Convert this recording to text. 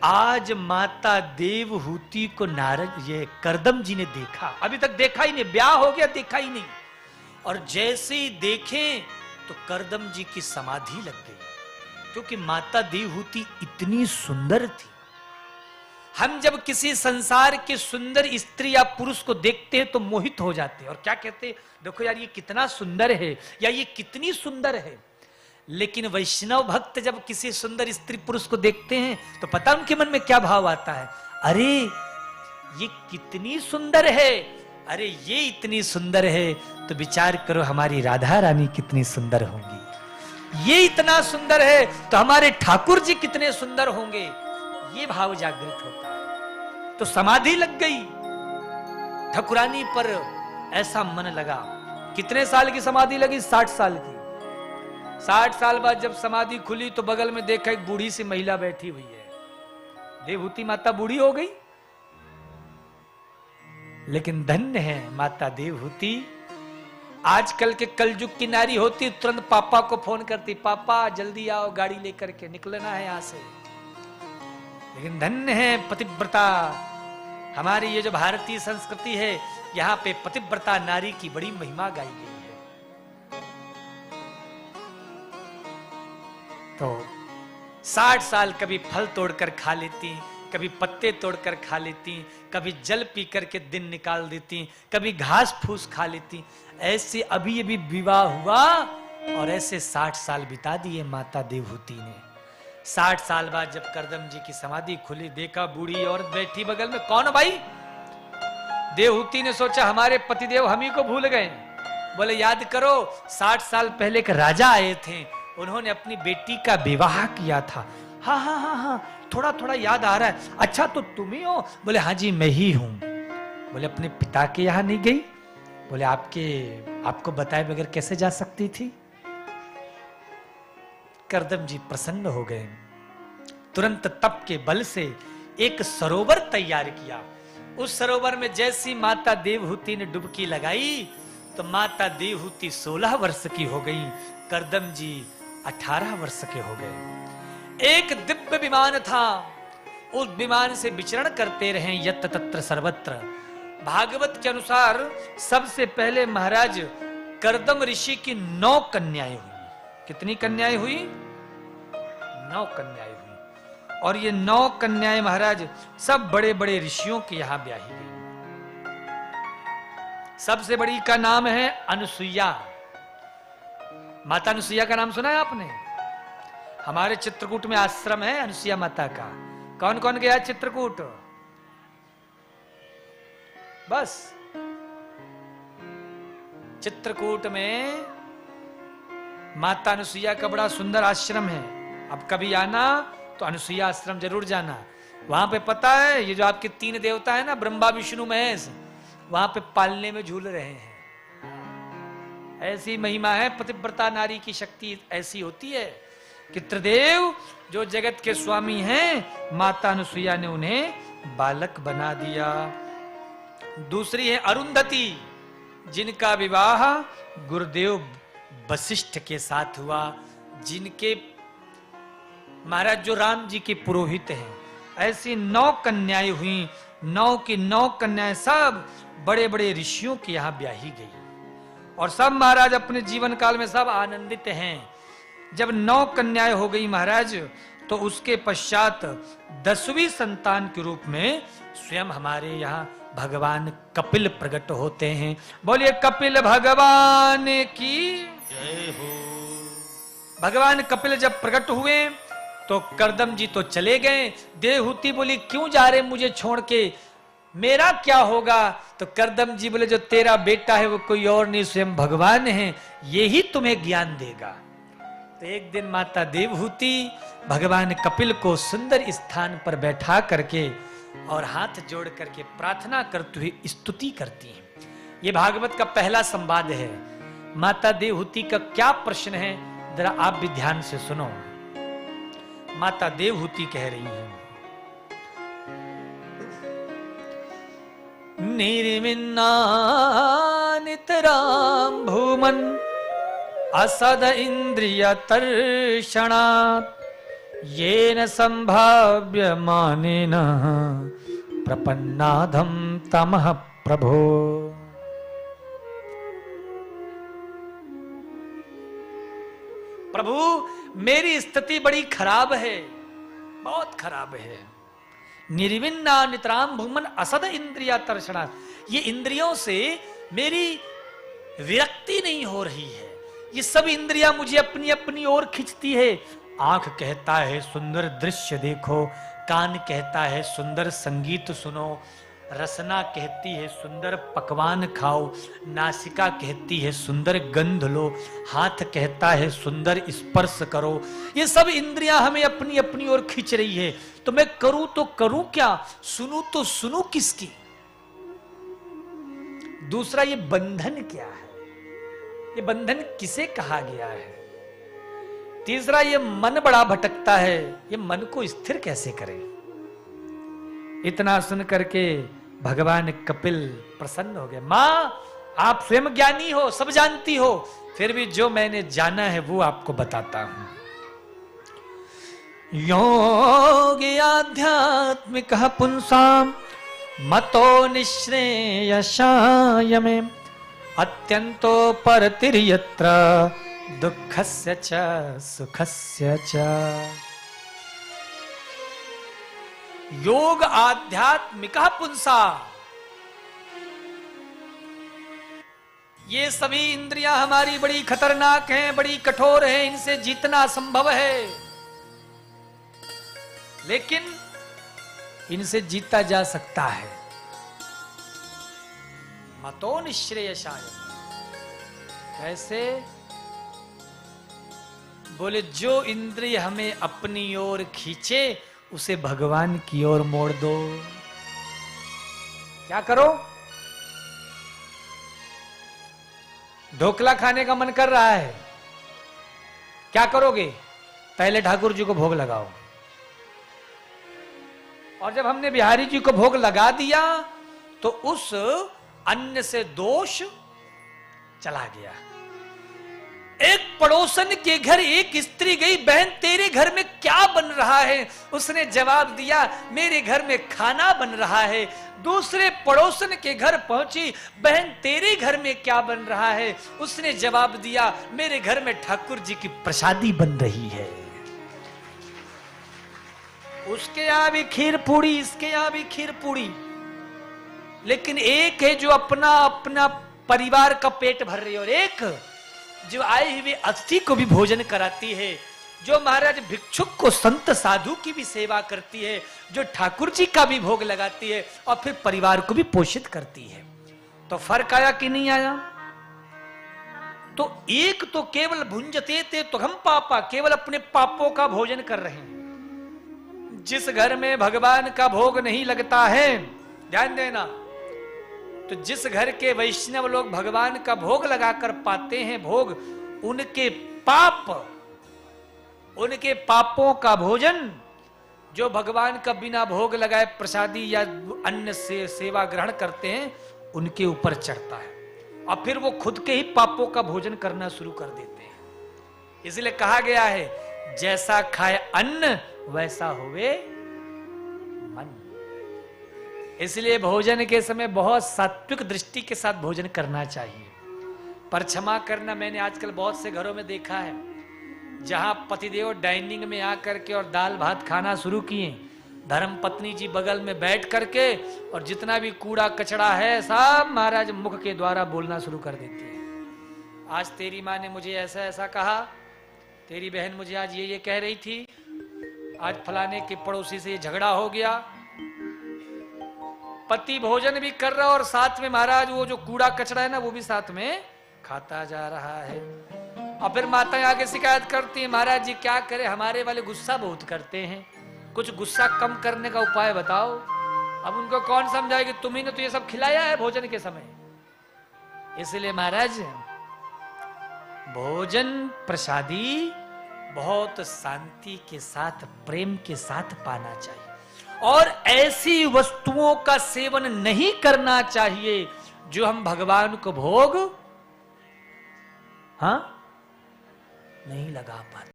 आज माता देवहूति को नारद ये करदम जी ने देखा, अभी तक देखा ही नहीं, ब्याह हो गया देखा ही नहीं, और जैसे ही देखें तो करदम जी की समाधि लग गई, क्योंकि माता देवहूति इतनी सुंदर थी। हम जब किसी संसार के सुंदर स्त्री या पुरुष को देखते हैं तो मोहित हो जाते हैं और क्या कहते हैं, देखो यार ये कितना सुंदर है या ये कितनी सुंदर है। लेकिन वैष्णव भक्त जब किसी सुंदर स्त्री पुरुष को देखते हैं तो पता उनके मन में क्या भाव आता है, अरे ये कितनी सुंदर है, अरे ये इतनी सुंदर है तो विचार करो हमारी राधा रानी कितनी सुंदर होंगी, ये इतना सुंदर है तो हमारे ठाकुर जी कितने सुंदर होंगे, ये भाव जागृत होता है। तो समाधि लग गई ठाकुरानी पर, ऐसा मन लगा। कितने साल की समाधि लगी? 60 साल की। 60 साल बाद जब समाधि खुली तो बगल में देखा एक बूढ़ी सी महिला बैठी हुई है। देवहूति माता बूढ़ी हो गई, लेकिन धन्य है माता देवहूति। आजकल के कलयुग की नारी होती तुरंत पापा को फोन करती, पापा जल्दी आओ गाड़ी लेकर के निकलना है यहां से। लेकिन धन्य है पतिव्रता, हमारी ये जो भारतीय संस्कृति है यहां पे पतिव्रता नारी की बड़ी महिमा गाई गई है। तो 60 साल कभी फल तोड़कर खा लेती, कभी पत्ते तोड़कर खा लेती, कभी जल पी करके दिन निकाल देती, कभी घास फूस खा लेती। ऐसे अभी अभी विवाह हुआ और ऐसे 60 साल बिता दिए माता देवहूति ने। 60 साल बाद जब करदम जी की समाधि खुली, देखा बूढ़ी औरत बैठी बगल में, कौन भाई? देवहूति ने सोचा हमारे पतिदेव हम ही को भूल गए। बोले याद करो 60 साल पहले एक राजा आए थे, उन्होंने अपनी बेटी का विवाह किया था। हाँ हाँ हाँ हाँ थोड़ा थोड़ा याद आ रहा है। अच्छा तो तुम ही हो? बोले हाँ जी मैं ही हूं। बोले अपने पिता के यहां नहीं गई? बोले आपको बताए बगैर कैसे जा सकती थी? करदम जी प्रसन्न हो गए, तुरंत तप के बल से एक सरोवर तैयार किया। उस सरोवर में जैसी माता देवहूति ने डुबकी लगाई तो माता देवहूति 16 वर्ष की हो गई, करदम जी 18 वर्ष के हो गए। एक दिव्य विमान था, उस विमान से विचरण करते रहे यत्र तत्र सर्वत्र। भागवत के अनुसार सबसे पहले महाराज करदम ऋषि की 9 कन्याएं हुई। कितनी कन्याएं हुई? 9 कन्याएं हुई। और ये 9 कन्याएं महाराज सब बड़े बड़े ऋषियों के यहां ब्याही गई। सबसे बड़ी का नाम है अनुसुईया। माता अनुसुईया का नाम सुना है आपने? हमारे चित्रकूट में आश्रम है अनुसुईया माता का। कौन कौन गया चित्रकूट? बस चित्रकूट में माता अनुसुईया का बड़ा सुंदर आश्रम है। अब कभी आना तो अनुसुईया आश्रम जरूर जाना। वहां पे पता है ये जो आपके 3 देवता है ना, ब्रह्मा विष्णु महेश, वहां पे पालने में झूल रहे हैं। ऐसी महिमा है, पतिव्रता नारी की शक्ति ऐसी होती है कि त्रिदेव जो जगत के स्वामी हैं, माता अनुसुईया ने उन्हें बालक बना दिया। दूसरी है अरुंधति, जिनका विवाह गुरुदेव वशिष्ठ के साथ हुआ, जिनके महाराज जो राम जी के पुरोहित हैं। ऐसी 9 कन्याएं हुई। 9 की 9 कन्याएं सब बड़े बड़े ऋषियों के यहां ब्याही गई और सब महाराज अपने जीवन काल में सब आनंदित हैं। जब 9 कन्याएं हो गई महाराज, तो उसके पश्चात 10वीं संतान के रूप में स्वयं हमारे यहाँ भगवान कपिल प्रकट होते हैं। बोलिए कपिल भगवान की जय हो। भगवान कपिल जब प्रकट हुए तो करदम जी तो चले गए। देवहूति बोली क्यों जा रहे मुझे छोड़ के, मेरा क्या होगा? तो करदम जी बोले जो तेरा बेटा है वो कोई और नहीं, स्वयं भगवान है, यही तुम्हें ज्ञान देगा। तो एक दिन माता देवहूति भगवान कपिल को सुंदर स्थान पर बैठा करके और हाथ जोड़ करके प्रार्थना करते हुए स्तुति करती हैं। ये भागवत का पहला संवाद है। माता देवहूति का क्या प्रश्न है जरा आप भी ध्यान से सुनो। माता देवहूति कह रही है, निर्विन्ना नितराम भूमन असद इंद्रिय तर्षणात् येन संभाव्य मानेन प्रपन्नाधम तमः प्रभो। प्रभु मेरी स्थिति बड़ी खराब है, बहुत खराब है। निर्विन्ना नितराम भूमन असद इंद्रिया तर्षणा, ये इंद्रियों से मेरी विरक्ति नहीं हो रही है। ये सब इंद्रियां मुझे अपनी अपनी ओर खींचती है। आंख कहता है सुंदर दृश्य देखो, कान कहता है सुंदर संगीत सुनो, रसना कहती है सुंदर पकवान खाओ, नासिका कहती है सुंदर गंध लो, हाथ कहता है सुंदर स्पर्श करो। ये सब इंद्रियां हमें अपनी अपनी ओर खींच रही है। तो मैं करूं तो करूं क्या, सुनूं तो सुनूं किसकी? दूसरा, ये बंधन क्या है, ये बंधन किसे कहा गया है? तीसरा, ये मन बड़ा भटकता है, ये मन को स्थिर कैसे करें? इतना सुन करके भगवान कपिल प्रसन्न हो गए। मां, आप स्वयं ज्ञानी हो, सब जानती हो, फिर भी जो मैंने जाना है वो आपको बताता हूं। योगी आध्यात्मिक पुंसाम मतो निःश्रेयसाय में अत्यंतो परतिर्यत्र दुःखस्य च सुखस्य च। योग आध्यात्मिक पुंसा, ये सभी इंद्रियां हमारी बड़ी खतरनाक हैं, बड़ी कठोर हैं, इनसे जीतना असंभव है, लेकिन इनसे जीता जा सकता है। मतो निःश्रेयसाय, कैसे? बोले जो इंद्रिय हमें अपनी ओर खींचे उसे भगवान की ओर मोड़ दो। क्या करो? ढोकला खाने का मन कर रहा है, क्या करोगे? पहले ठाकुर जी को भोग लगाओ, और जब हमने बिहारी जी को भोग लगा दिया तो उस अन्न से दोष चला गया। एक पड़ोसन के घर एक स्त्री गई, बहन तेरे घर में क्या बन रहा है? उसने जवाब दिया, मेरे घर में खाना बन रहा है। दूसरे पड़ोसन के घर पहुंची, बहन तेरे घर में क्या बन रहा है? उसने जवाब दिया, मेरे घर में ठाकुर जी की प्रसादी बन रही है। उसके यहां भी खीर पूड़ी, इसके यहां भी खीर पूड़ी, लेकिन एक है जो अपना अपना परिवार का पेट भर रही है, और एक जो आए हुए अतिथि को भी भोजन कराती है, जो महाराज भिक्षुक को, संत साधु की भी सेवा करती है, जो ठाकुर जी का भी भोग लगाती है, और फिर परिवार को भी पोषित करती है। तो फर्क आया कि नहीं आया? तो एक तो केवल भुंजते थे तो हम पापा, केवल अपने पापों का भोजन कर रहे हैं। जिस घर में भगवान का भोग नहीं लगता है, ध्यान देना, तो जिस घर के वैष्णव लोग भगवान का भोग लगाकर पाते हैं भोग, उनके पाप, उनके पापों का भोजन जो भगवान का बिना भोग लगाए प्रसादी या अन्न से सेवा ग्रहण करते हैं, उनके ऊपर चढ़ता है, और फिर वो खुद के ही पापों का भोजन करना शुरू कर देते हैं। इसलिए कहा गया है, जैसा खाए अन्न वैसा होवे मन। इसलिए भोजन के समय बहुत सात्विक दृष्टि के साथ भोजन करना चाहिए। पर क्षमा करना, मैंने आजकल बहुत से घरों में देखा है जहां पतिदेव डाइनिंग में आकर के और दाल भात खाना शुरू किए, धर्म पत्नी जी बगल में बैठ करके, और जितना भी कूड़ा कचड़ा है सब महाराज मुख के द्वारा बोलना शुरू कर देते हैं। आज तेरी माँ ने मुझे ऐसा ऐसा कहा, तेरी बहन मुझे आज ये कह रही थी, आज फलाने के पड़ोसी से ये झगड़ा हो गया। पति भोजन भी कर रहा और साथ में महाराज वो जो कूड़ा कचरा है ना, वो भी साथ में खाता जा रहा है। और फिर माताएं आगे शिकायत करती हैं, महाराज जी क्या करे, हमारे वाले गुस्सा बहुत करते हैं, कुछ गुस्सा कम करने का उपाय बताओ। अब उनको कौन समझाए कि तुम्ही ने तो ये सब खिलाया है भोजन के समय। इसलिए महाराज भोजन प्रसादी बहुत शांति के साथ, प्रेम के साथ पाना चाहिए, और ऐसी वस्तुओं का सेवन नहीं करना चाहिए जो हम भगवान को भोग नहीं लगा पाते।